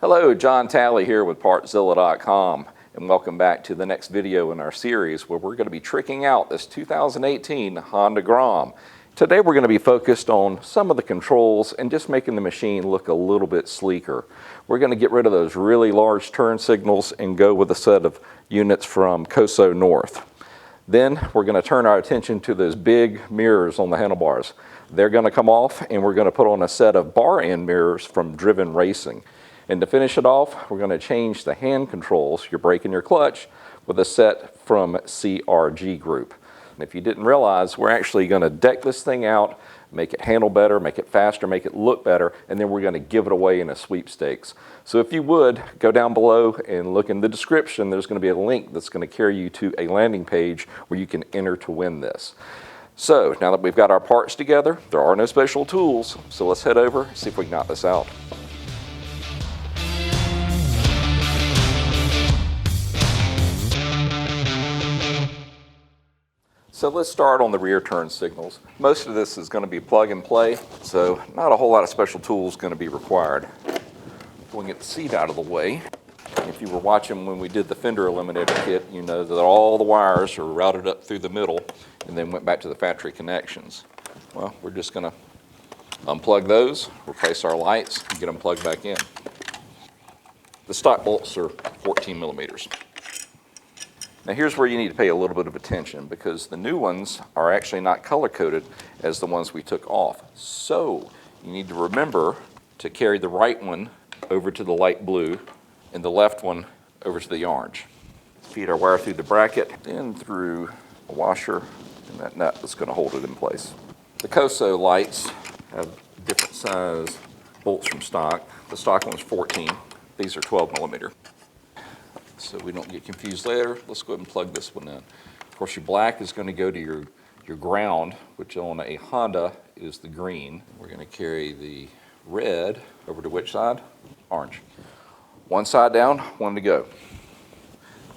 Hello, John Talley here with Partzilla.com, and welcome back to the next video in our series where we're going to be tricking out this 2018 Honda Grom. Today we're going to be focused on some of the controls and just making the machine look a little bit sleeker. We're going to get rid of those really large turn signals and go with a set of units from Koso North. Then we're going to turn our attention to those big mirrors on the handlebars. They're going to come off and we're going to put on a set of bar end mirrors from Driven Racing. And to finish it off, we're going to change the hand controls, your brake and your clutch, with a set from CRG Group. And if you didn't realize, we're actually going to deck this thing out, make it handle better, make it faster, make it look better, and then we're going to give it away in a sweepstakes. So if you would, go down below and look in the description. There's going to be a link that's going to carry you to a landing page where you can enter to win this. So now that we've got our parts together, there are no special tools, so let's head over and see if we can knock this out. So let's start on the rear turn signals. Most of this is going to be plug and play, so not a whole lot of special tools going to be required. We'll get the seat out of the way. If you were watching when we did the fender eliminator kit, you know that all the wires are routed up through the middle and then went back to the factory connections. Well, we're just going to unplug those, replace our lights, and get them plugged back in. The stock bolts are 14 millimeters. Now here's where you need to pay a little bit of attention because the new ones are actually not color-coded as the ones we took off. So you need to remember to carry the right one over to the light blue and the left one over to the orange. Feed our wire through the bracket, then through a washer and that nut that's going to hold it in place. The Koso lights have different size bolts from stock. The stock one's 14. These are 12 millimeter. So we don't get confused later, let's go ahead and plug this one in. Of course, your black is going to go to your ground, which on a Honda is the green. We're going to carry the red over to which side? Orange. One side down, one to go.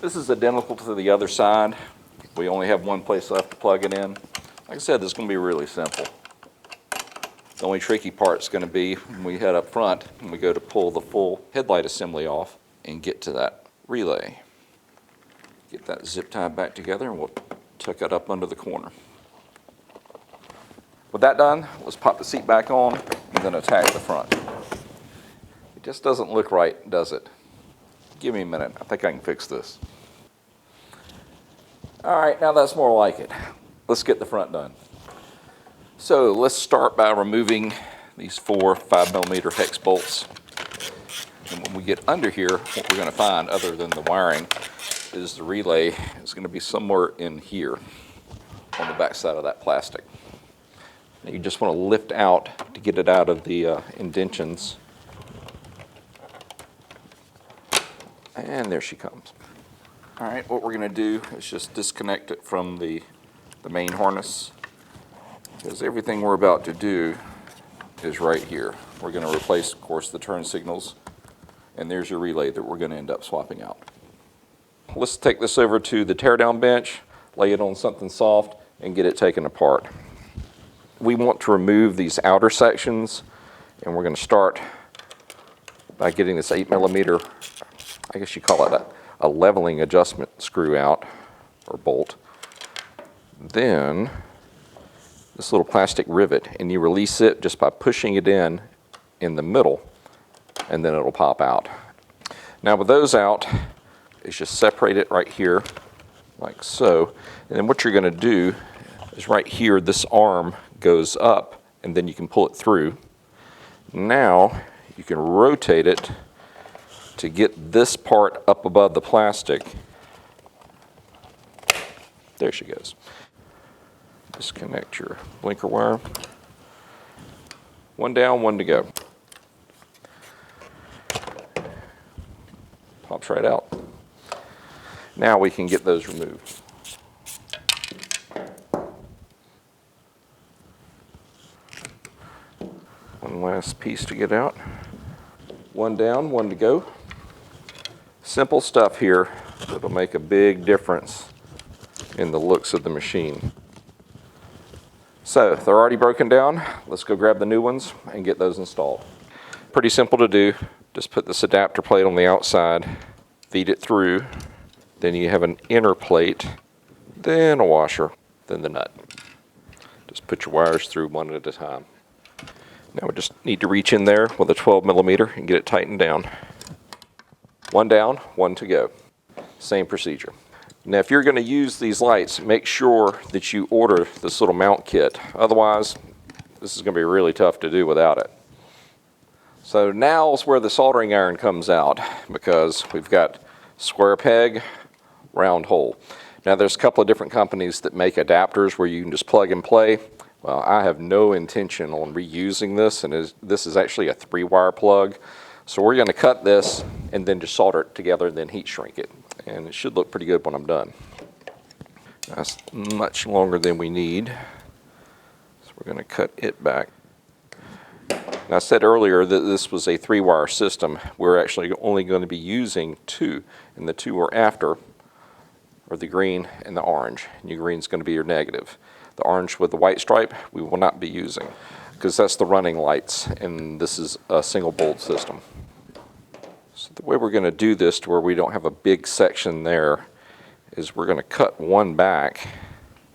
This is identical to the other side. We only have one place left to plug it in. Like I said, this is going to be really simple. The only tricky part is going to be when we head up front and we go to pull the full headlight assembly off and get to that relay. Get that zip tied back together and we'll tuck it up under the corner. With that done, let's pop the seat back on and then attach the front. It just doesn't look right, does it? Give me a minute, I think I can fix this. All right, now that's more like it. Let's get the front done. So let's start by removing these 4 5mm hex bolts. And when we get under here, what we're going to find, other than the wiring, is the relay is going to be somewhere in here on the back side of that plastic. Now you just want to lift out to get it out of the indentions. And there she comes. All right, what we're going to do is just disconnect it from the main harness, because everything we're about to do is right here. We're going to replace, of course, the turn signals. And there's your relay that we're going to end up swapping out. Let's take this over to the teardown bench, lay it on something soft, and get it taken apart. We want to remove these outer sections, and we're going to start by getting this 8mm, I guess you call it a leveling adjustment screw out, or bolt. Then this little plastic rivet, and you release it just by pushing it in the middle, and then it'll pop out. Now with those out, is just separate it right here, like so. And then what you're going to do is right here, this arm goes up, and then you can pull it through. Now you can rotate it to get this part up above the plastic. There she goes. Disconnect your blinker wire. One down, one to go. Pops right out. Now we can get those removed. One last piece to get out. One down, one to go. Simple stuff here that'll make a big difference in the looks of the machine. So they're already broken down. Let's go grab the new ones and get those installed. Pretty simple to do. Just put this adapter plate on the outside, feed it through, then you have an inner plate, then a washer, then the nut. Just put your wires through one at a time. Now we just need to reach in there with a 12mm and get it tightened down. One down, one to go. Same procedure. Now if you're going to use these lights, make sure that you order this little mount kit. Otherwise, this is going to be really tough to do without it. So now is where the soldering iron comes out, because we've got square peg, round hole. Now there's a couple of different companies that make adapters where you can just plug and play. Well, I have no intention on reusing this, and this is actually a 3-wire plug. So we're going to cut this and then just solder it together and then heat shrink it. And it should look pretty good when I'm done. That's much longer than we need. So we're going to cut it back. Now, I said earlier that this was a 3-wire system. We're actually only going to be using 2, and the 2 we're after are the green and the orange. And your green is going to be your negative. The orange with the white stripe we will not be using, because that's the running lights, and this is a single bolt system. So the way we're going to do this to where we don't have a big section there is we're going to cut one back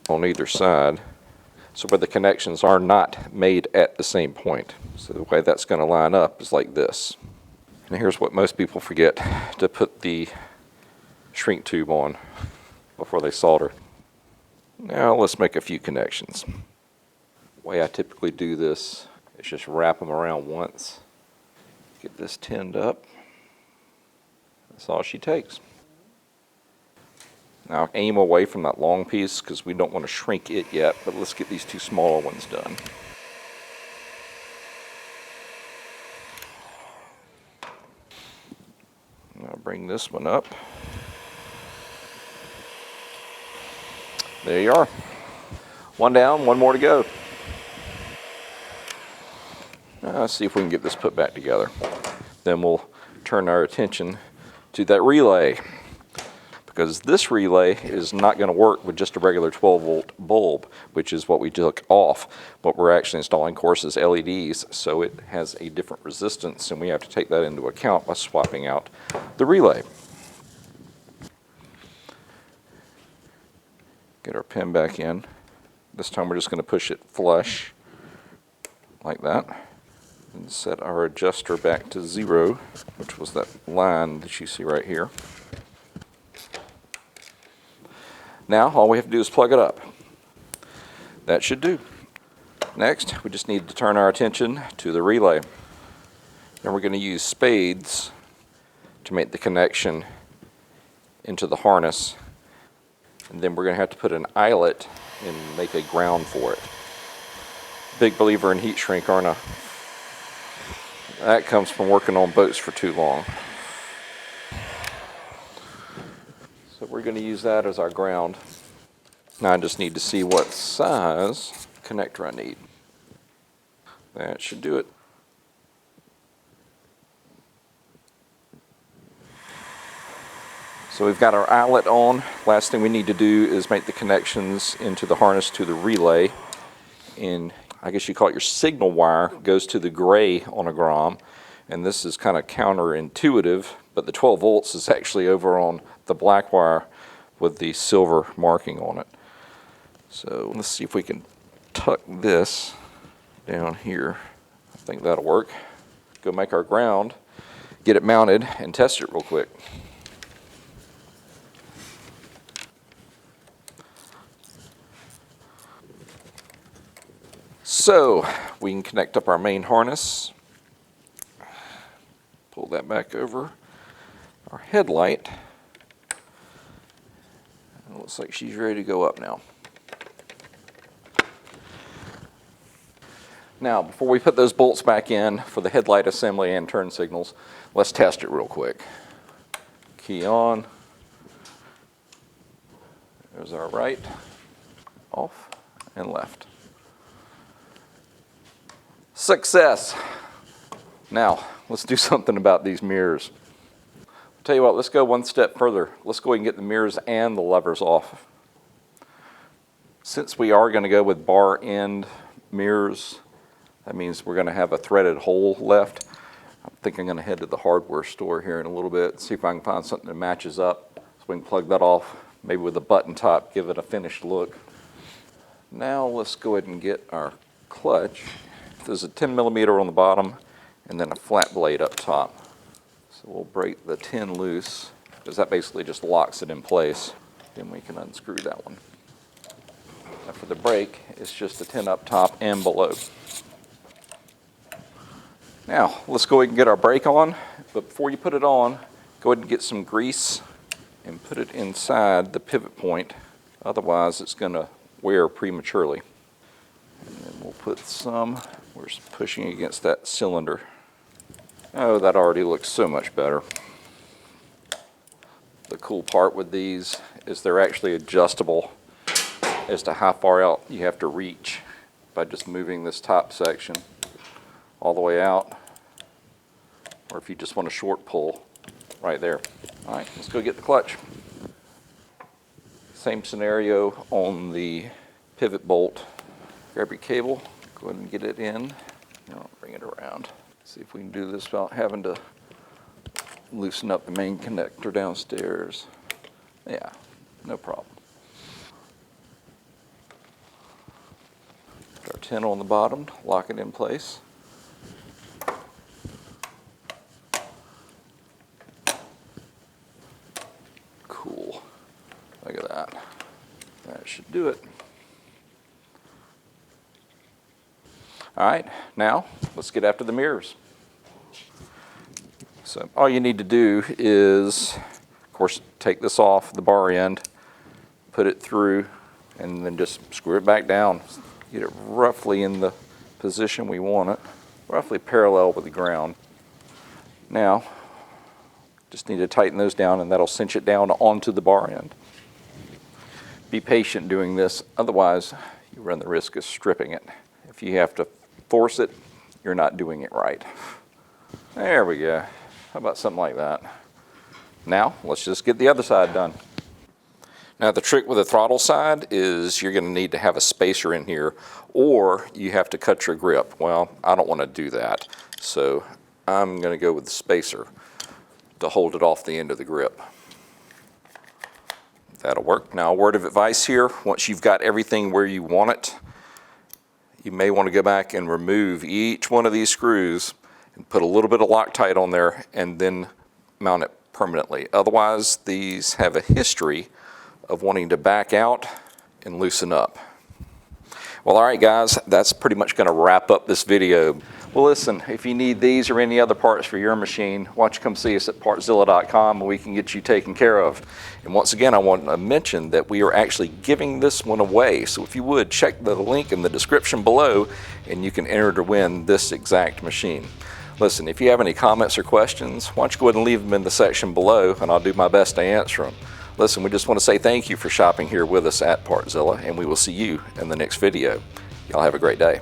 on either side, so where the connections are not made at the same point. So the way that's going to line up is like this. And here's what most people forget, to put the shrink tube on before they solder. Now let's make a few connections. The way I typically do this is just wrap them around once. Get this tinned up. That's all she takes. Now aim away from that long piece because we don't want to shrink it yet, but let's get these 2 smaller ones done. Now bring this one up. There you are. One down, one more to go. Now let's see if we can get this put back together. Then we'll turn our attention to that relay, because this relay is not going to work with just a regular 12-volt bulb, which is what we took off. What we're actually installing, of course, is LEDs, so it has a different resistance, and we have to take that into account by swapping out the relay. Get our pin back in. This time we're just going to push it flush, like that, and set our adjuster back to 0, which was that line that you see right here. Now all we have to do is plug it up. That should do. Next, we just need to turn our attention to the relay. Then we're going to use spades to make the connection into the harness, and then we're going to have to put an eyelet and make a ground for it. Big believer in heat shrink, aren't I? That comes from working on boats for too long. So we're going to use that as our ground. Now I just need to see what size connector I need. That should do it. So we've got our eyelet on. Last thing we need to do is make the connections into the harness to the relay. And I guess you call it your signal wire goes to the gray on a Grom. And this is kind of counterintuitive, but the 12 volts is actually over on the black wire with the silver marking on it. So let's see if we can tuck this down here. I think that'll work. Go make our ground, get it mounted, and test it real quick. So we can connect up our main harness. Pull that back over. Our headlight. It looks like she's ready to go up now. Now, before we put those bolts back in for the headlight assembly and turn signals, let's test it real quick. Key on. There's our right, off, and left. Success! Now, let's do something about these mirrors. I'll tell you what, let's go one step further. Let's go ahead and get the mirrors and the levers off. Since we are going to go with bar end mirrors, that means we're going to have a threaded hole left. I think I'm gonna head to the hardware store here in a little bit, see if I can find something that matches up so we can plug that off, maybe with a button top, give it a finished look. Now let's go ahead and get our clutch. There's a 10mm on the bottom and then a flat blade up top. So we'll break the 10 loose because that basically just locks it in place. Then we can unscrew that one. Now for the brake, it's just a 10 up top and below. Now let's go ahead and get our brake on, but before you put it on, go ahead and get some grease and put it inside the pivot point. Otherwise it's going to wear prematurely. And then we'll put some, we're pushing against that cylinder. Oh, that already looks so much better. The cool part with these is they're actually adjustable as to how far out you have to reach by just moving this top section all the way out, or if you just want a short pull right there. All right, let's go get the clutch. Same scenario on the pivot bolt. Grab your cable, go ahead and get it in. Now bring it around. See if we can do this without having to loosen up the main connector downstairs. Yeah, no problem. Put our 10 on the bottom, lock it in place. Cool. Look at that. That should do it. All right, now let's get after the mirrors. So all you need to do is, of course, take this off the bar end, put it through, and then just screw it back down. Get it roughly in the position we want it, roughly parallel with the ground. Now, just need to tighten those down and that'll cinch it down onto the bar end. Be patient doing this, otherwise you run the risk of stripping it. If you have to force it, you're not doing it right. There we go. How about something like that? Now, let's just get the other side done. Now the trick with the throttle side is you're going to need to have a spacer in here, or you have to cut your grip. Well, I don't want to do that, so I'm going to go with the spacer to hold it off the end of the grip. That'll work. Now a word of advice here, once you've got everything where you want it, you may want to go back and remove each one of these screws and put a little bit of Loctite on there and then mount it permanently. Otherwise, these have a history of wanting to back out and loosen up. Well, all right guys, that's pretty much going to wrap up this video. Well listen, if you need these or any other parts for your machine, why don't you come see us at Partzilla.com and we can get you taken care of. And once again, I want to mention that we are actually giving this one away. So if you would, check the link in the description below and you can enter to win this exact machine. Listen, if you have any comments or questions, why don't you go ahead and leave them in the section below and I'll do my best to answer them. Listen, we just want to say thank you for shopping here with us at Partzilla, and we will see you in the next video. Y'all have a great day.